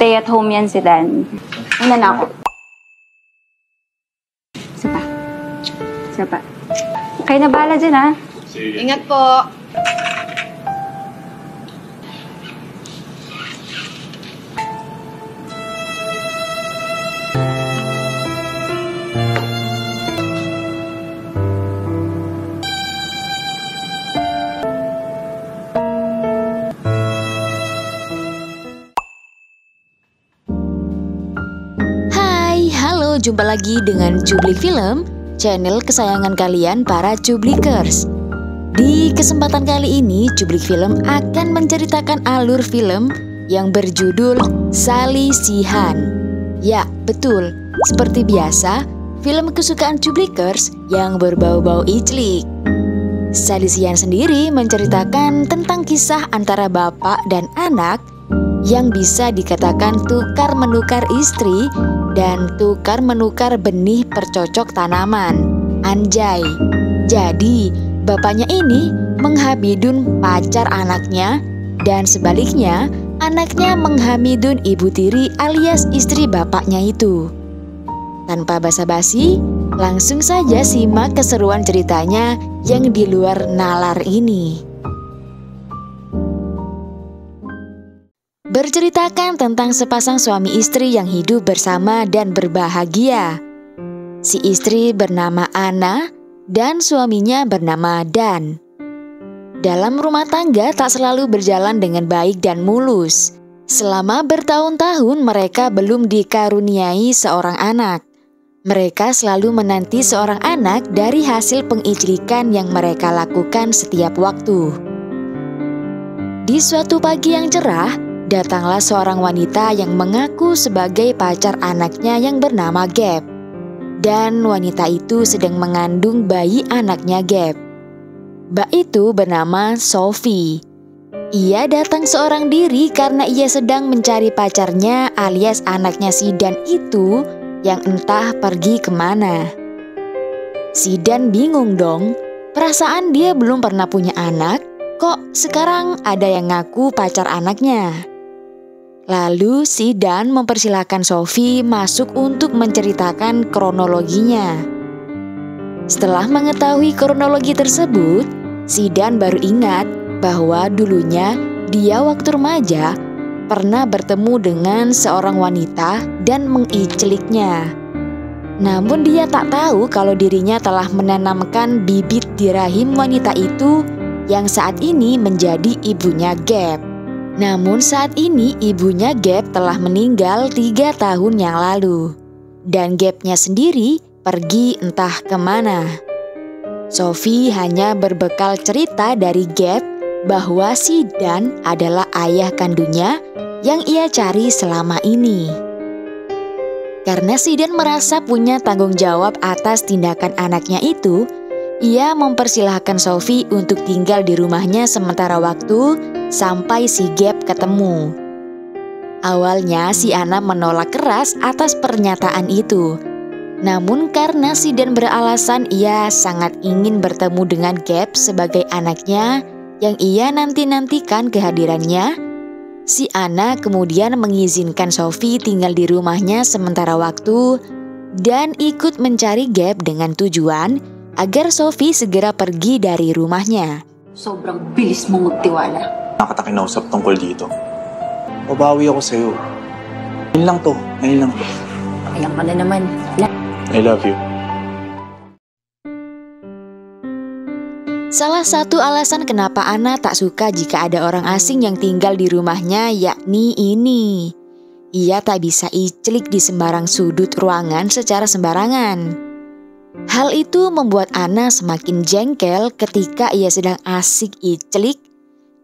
Stay at home yan si Dan. Una na ako. Isa pa. Kayo na bahala dyan, ha? Ingat po. Jumpa lagi dengan Cublik Film, channel kesayangan kalian para Cublikers. Di kesempatan kali ini, Cublik Film akan menceritakan alur film yang berjudul Sally Shihan. Ya, betul, seperti biasa, film kesukaan Cublikers yang berbau-bau iclik. Sally Shihan sendiri menceritakan tentang kisah antara bapak dan anak yang bisa dikatakan tukar-menukar istri dan tukar-menukar benih percocok tanaman. Anjay. Jadi, bapaknya ini menghamidun pacar anaknya dan sebaliknya, anaknya menghamidun ibu tiri alias istri bapaknya itu. Tanpa basa-basi, langsung saja simak keseruan ceritanya yang di luar nalar ini. Berceritakan tentang sepasang suami istri yang hidup bersama dan berbahagia. Si istri bernama Anna dan suaminya bernama Dan. Dalam rumah tangga tak selalu berjalan dengan baik dan mulus. Selama bertahun-tahun mereka belum dikaruniai seorang anak. Mereka selalu menanti seorang anak dari hasil pengiclikan yang mereka lakukan setiap waktu. Di suatu pagi yang cerah, datanglah seorang wanita yang mengaku sebagai pacar anaknya yang bernama Gap. Dan wanita itu sedang mengandung bayi anaknya Gap. Mbak itu bernama Sophie. Ia datang seorang diri karena ia sedang mencari pacarnya alias anaknya si Dan itu yang entah pergi kemana. Si Dan bingung dong, perasaan dia belum pernah punya anak, kok sekarang ada yang ngaku pacar anaknya. Lalu si Dan mempersilahkan Sophie masuk untuk menceritakan kronologinya. Setelah mengetahui kronologi tersebut, si Dan baru ingat bahwa dulunya dia waktu remaja pernah bertemu dengan seorang wanita dan mengicliknya. Namun dia tak tahu kalau dirinya telah menanamkan bibit di rahim wanita itu yang saat ini menjadi ibunya Gap. Namun saat ini ibunya Gap telah meninggal 3 tahun yang lalu. Dan Gapnya sendiri pergi entah kemana. Sophie hanya berbekal cerita dari Gap bahwa si Dan adalah ayah kandungnya yang ia cari selama ini. Karena si Dan merasa punya tanggung jawab atas tindakan anaknya itu, ia mempersilahkan Sophie untuk tinggal di rumahnya sementara waktu sampai si Gap ketemu. Awalnya si Anna menolak keras atas pernyataan itu. Namun karena si Dan beralasan ia sangat ingin bertemu dengan Gap sebagai anaknya yang ia nanti-nantikan kehadirannya, si Anna kemudian mengizinkan Sophie tinggal di rumahnya sementara waktu dan ikut mencari Gap dengan tujuan agar Sophie segera pergi dari rumahnya. Sobrang bilis mong magtiwala. Nakita kinausap tungkol dito. Babawi ako sa'yo. Ngayon lang to. Ayan ka na naman. I love you. Salah satu alasan kenapa Anna tak suka jika ada orang asing yang tinggal di rumahnya yakni ini. Ia tak bisa iclik di sembarang sudut ruangan secara sembarangan. Hal itu membuat Anna semakin jengkel ketika ia sedang asik iclik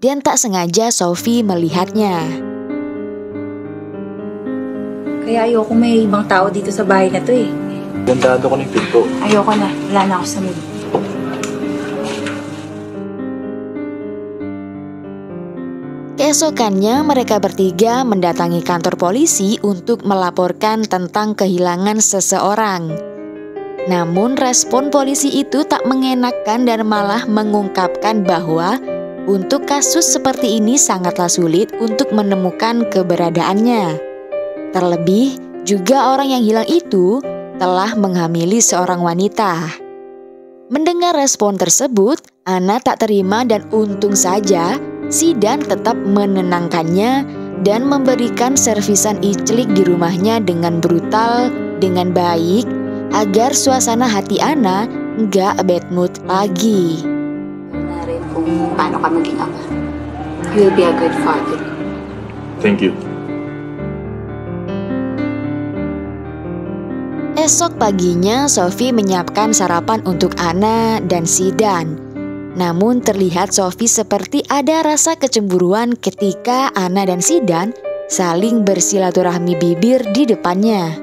dan tak sengaja Sophie melihatnya. Kaya ayoko may ibang tao dito sa bahay na to eh. Gandado ko ng pinto. Ayoko na. Wala na ako sa mood. Keesokannya mereka bertiga mendatangi kantor polisi untuk melaporkan tentang kehilangan seseorang. Namun respon polisi itu tak mengenakan dan malah mengungkapkan bahwa untuk kasus seperti ini sangatlah sulit untuk menemukan keberadaannya. Terlebih, juga orang yang hilang itu telah menghamili seorang wanita. Mendengar respon tersebut, Anna tak terima dan untung saja Zidan tetap menenangkannya dan memberikan servisan iclik di rumahnya dengan brutal, dengan baik, agar suasana hati Anna nggak bad mood lagi. Na rin kung paano ka maging ama. You'll be a good father. Thank you. Esok paginya, Sophie menyiapkan sarapan untuk Anna dan Zidan. Namun terlihat Sophie seperti ada rasa kecemburuan ketika Anna dan Zidan saling bersilaturahmi bibir di depannya.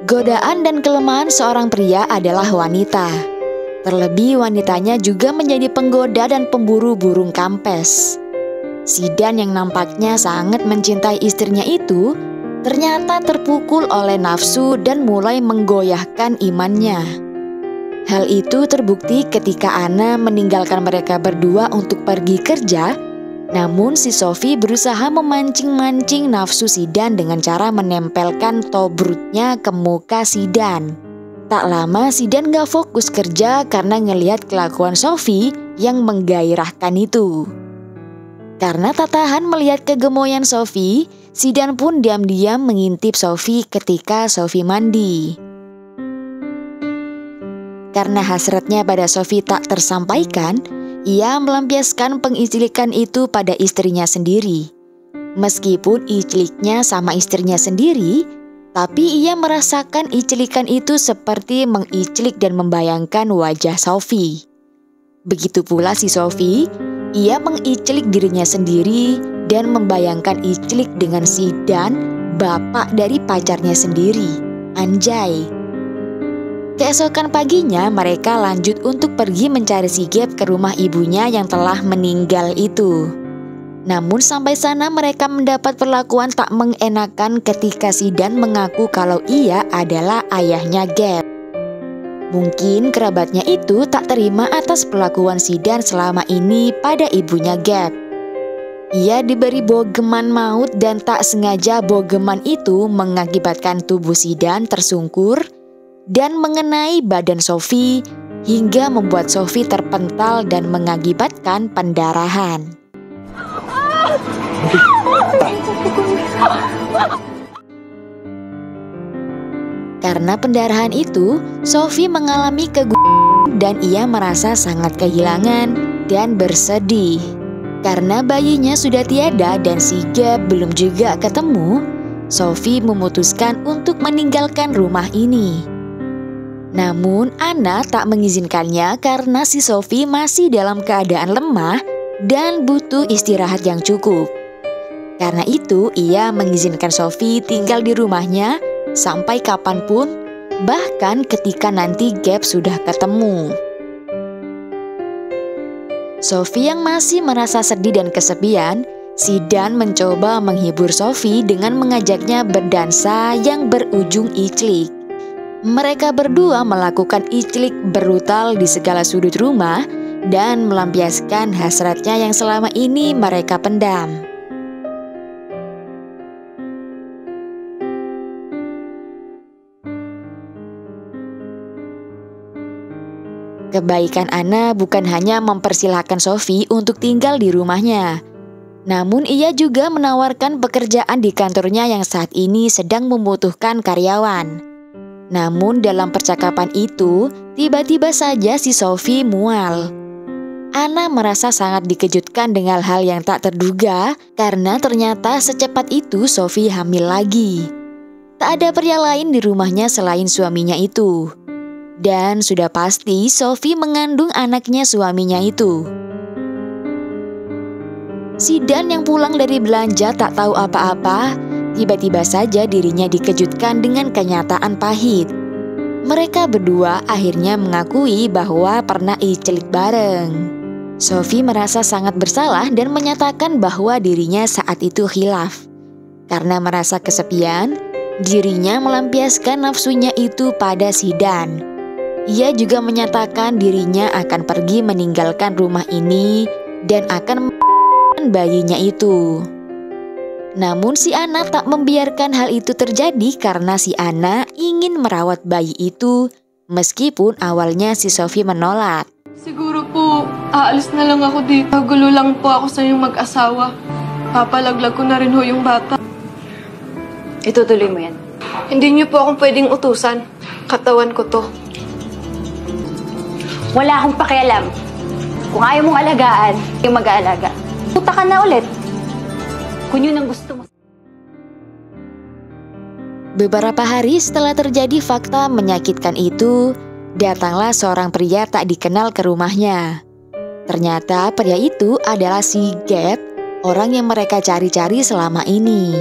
Godaan dan kelemahan seorang pria adalah wanita. Terlebih wanitanya juga menjadi penggoda dan pemburu burung kampes. Zidan yang nampaknya sangat mencintai istrinya itu ternyata terpukul oleh nafsu dan mulai menggoyahkan imannya. Hal itu terbukti ketika Anna meninggalkan mereka berdua untuk pergi kerja. Namun si Sophie berusaha memancing-mancing nafsu Zidan dengan cara menempelkan tobrutnya ke muka Zidan. Tak lama Zidan gak fokus kerja karena ngelihat kelakuan Sophie yang menggairahkan itu. Karena tak tahan melihat kegemoyan Sophie, Zidan pun diam-diam mengintip Sophie ketika Sophie mandi. Karena hasratnya pada Sophie tak tersampaikan, ia melampiaskan pengicilikan itu pada istrinya sendiri. Meskipun iciliknya sama istrinya sendiri, tapi ia merasakan icilikan itu seperti mengicilik dan membayangkan wajah Sophie. Begitu pula si Sophie, ia mengicilik dirinya sendiri dan membayangkan icilik dengan Zidan, bapak dari pacarnya sendiri. Anjay. Keesokan paginya mereka lanjut untuk pergi mencari si Gap ke rumah ibunya yang telah meninggal itu. Namun sampai sana mereka mendapat perlakuan tak mengenakan ketika Zidan mengaku kalau ia adalah ayahnya Gap. Mungkin kerabatnya itu tak terima atas perlakuan Zidan selama ini pada ibunya Gap. Ia diberi bogeman maut dan tak sengaja bogeman itu mengakibatkan tubuh Zidan tersungkur dan mengenai badan Sophie hingga membuat Sophie terpental dan mengakibatkan pendarahan. Karena pendarahan itu, Sophie mengalami keguguran dan ia merasa sangat kehilangan dan bersedih. Karena bayinya sudah tiada dan si Gap belum juga ketemu, Sophie memutuskan untuk meninggalkan rumah ini. Namun Anna tak mengizinkannya karena si Sophie masih dalam keadaan lemah dan butuh istirahat yang cukup. Karena itu ia mengizinkan Sophie tinggal di rumahnya sampai kapanpun, bahkan ketika nanti Gap sudah ketemu. Sophie yang masih merasa sedih dan kesepian, Zidan mencoba menghibur Sophie dengan mengajaknya berdansa yang berujung iclik. Mereka berdua melakukan iclik brutal di segala sudut rumah dan melampiaskan hasratnya yang selama ini mereka pendam. Kebaikan Anna bukan hanya mempersilahkan Sophie untuk tinggal di rumahnya. Namun ia juga menawarkan pekerjaan di kantornya yang saat ini sedang membutuhkan karyawan. Namun dalam percakapan itu, tiba-tiba saja si Sophie mual. Anna merasa sangat dikejutkan dengan hal yang tak terduga karena ternyata secepat itu Sophie hamil lagi. Tak ada pria lain di rumahnya selain suaminya itu. Dan sudah pasti Sophie mengandung anaknya suaminya itu. Zidan yang pulang dari belanja tak tahu apa-apa, tiba-tiba saja dirinya dikejutkan dengan kenyataan pahit. Mereka berdua akhirnya mengakui bahwa pernah iclik bareng. Sophie merasa sangat bersalah dan menyatakan bahwa dirinya saat itu khilaf. Karena merasa kesepian, dirinya melampiaskan nafsunya itu pada Zidan. Ia juga menyatakan dirinya akan pergi meninggalkan rumah ini dan akan bayinya itu. Namun si Ana tak membiarkan hal itu terjadi karena si Ana ingin merawat bayi itu meskipun awalnya si Sophie menolak. Siguro po, aalis na lang ako dito. Gulo lang po ako sa inyong mag-asawa. Papalaglag ko na rin ho yung bata. Itutuloy mo yan. Hindi niyo po akong pwedeng utusan. Katawan ko to. Wala akong pakialam. Kung ayaw mong alagaan, yung mag-aalaga. Puta ka na ulit. Kung yun ang gusto mo. Beberapa hari setelah terjadi fakta menyakitkan itu, datanglah seorang pria tak dikenal ke rumahnya. Ternyata pria itu adalah si Gap, orang yang mereka cari-cari selama ini.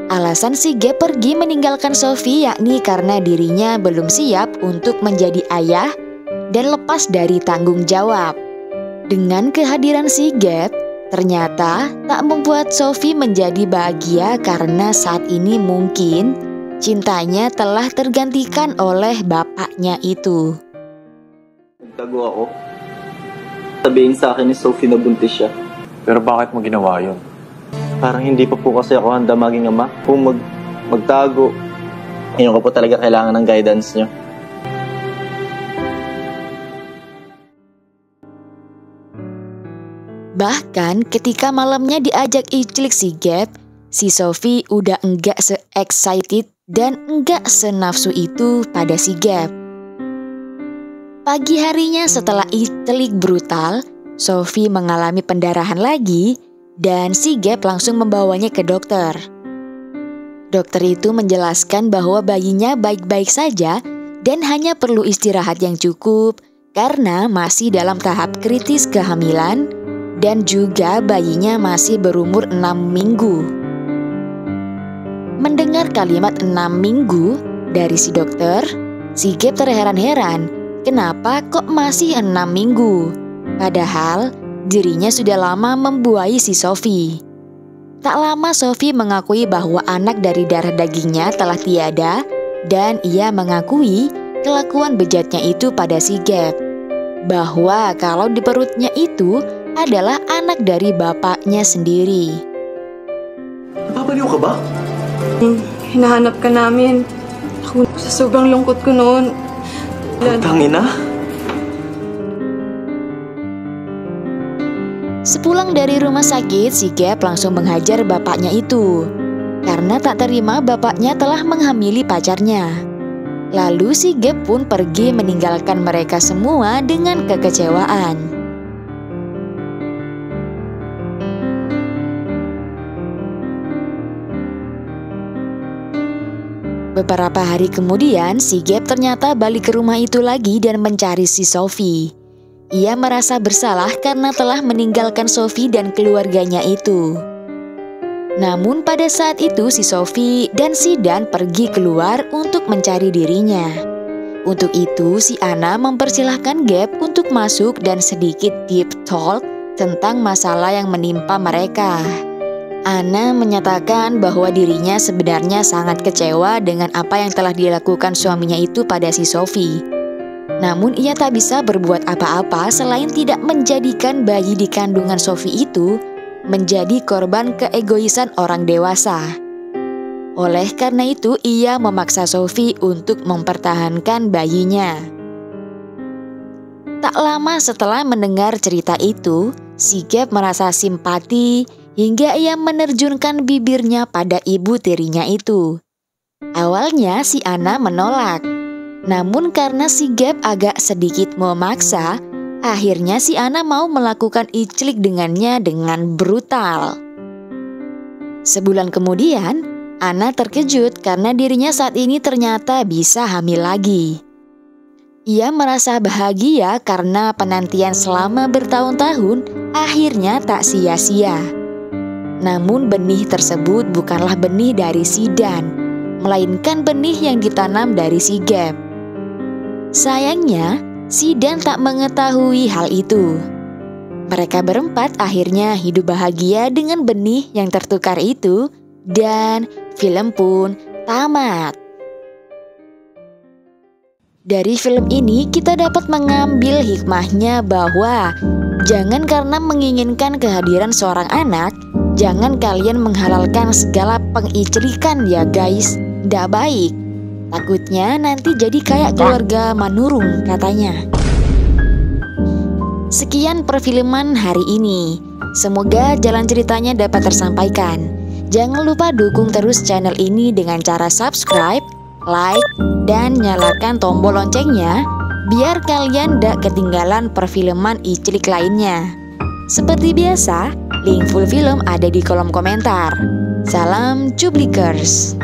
Alasan si Gap pergi meninggalkan Sophie yakni karena dirinya belum siap untuk menjadi ayah dan lepas dari tanggung jawab. Dengan kehadiran si Gap, ternyata tak membuat Sophie menjadi bahagia karena saat ini mungkin cintanya telah tergantikan oleh bapaknya itu. Tago ako. Sabihin sa akin ni Sophie na buntis siya. Pero bakit mo ginawa yun? Parang hindi pa po kasi ako handa maging ama. Kung magtago, ngayon ko po talaga kailangan ng guidance niyo. Bahkan ketika malamnya diajak iclik si Gap, si Sophie udah enggak se-excited dan enggak senafsu itu pada si Gap. Pagi harinya setelah iclik brutal, Sophie mengalami pendarahan lagi dan si Gap langsung membawanya ke dokter. Dokter itu menjelaskan bahwa bayinya baik-baik saja dan hanya perlu istirahat yang cukup karena masih dalam tahap kritis kehamilan dan juga bayinya masih berumur 6 minggu. Mendengar kalimat 6 minggu dari si dokter, si Gap terheran-heran kenapa kok masih 6 minggu. Padahal dirinya sudah lama membuai si Sophie. Tak lama Sophie mengakui bahwa anak dari darah dagingnya telah tiada dan ia mengakui kelakuan bejatnya itu pada si Gap. Bahwa kalau di perutnya itu adalah anak dari bapaknya sendiri. Napapaliw ka ba? Hinahanap ka namin. Ako, sa sobrang lungkot ko noon. Tangina? Sepulang dari rumah sakit, si Gap langsung menghajar bapaknya itu karena tak terima bapaknya telah menghamili pacarnya. Lalu si Gap pun pergi meninggalkan mereka semua dengan kekecewaan. Beberapa hari kemudian, si Gap ternyata balik ke rumah itu lagi dan mencari si Sophie. Ia merasa bersalah karena telah meninggalkan Sophie dan keluarganya itu. Namun pada saat itu si Sophie dan si Dan pergi keluar untuk mencari dirinya. Untuk itu si Ana mempersilahkan Gap untuk masuk dan sedikit deep talk tentang masalah yang menimpa mereka. Ana menyatakan bahwa dirinya sebenarnya sangat kecewa dengan apa yang telah dilakukan suaminya itu pada si Sophie. Namun ia tak bisa berbuat apa-apa selain tidak menjadikan bayi di kandungan Sophie itu menjadi korban keegoisan orang dewasa. Oleh karena itu ia memaksa Sophie untuk mempertahankan bayinya. Tak lama setelah mendengar cerita itu, si Gap merasa simpati hingga ia menerjunkan bibirnya pada ibu tirinya itu. Awalnya si Ana menolak. Namun karena si Gap agak sedikit memaksa, akhirnya si Ana mau melakukan iclik dengannya dengan brutal. Sebulan kemudian, Ana terkejut karena dirinya saat ini ternyata bisa hamil lagi. Ia merasa bahagia karena penantian selama bertahun-tahun akhirnya tak sia-sia. Namun benih tersebut bukanlah benih dari si Dan, melainkan benih yang ditanam dari si Gap. Sayangnya, si Dan tak mengetahui hal itu. Mereka berempat akhirnya hidup bahagia dengan benih yang tertukar itu dan film pun tamat. Dari film ini kita dapat mengambil hikmahnya bahwa jangan karena menginginkan kehadiran seorang anak, Jangan kalian menghalalkan segala pengiclikan ya guys, nggak baik. Takutnya nanti jadi kayak keluarga Manurung katanya. Sekian perfilman hari ini. Semoga jalan ceritanya dapat tersampaikan. Jangan lupa dukung terus channel ini dengan cara subscribe, like, dan nyalakan tombol loncengnya biar kalian gak ketinggalan perfilman iclik lainnya. Seperti biasa, link full film ada di kolom komentar. Salam Cublikers.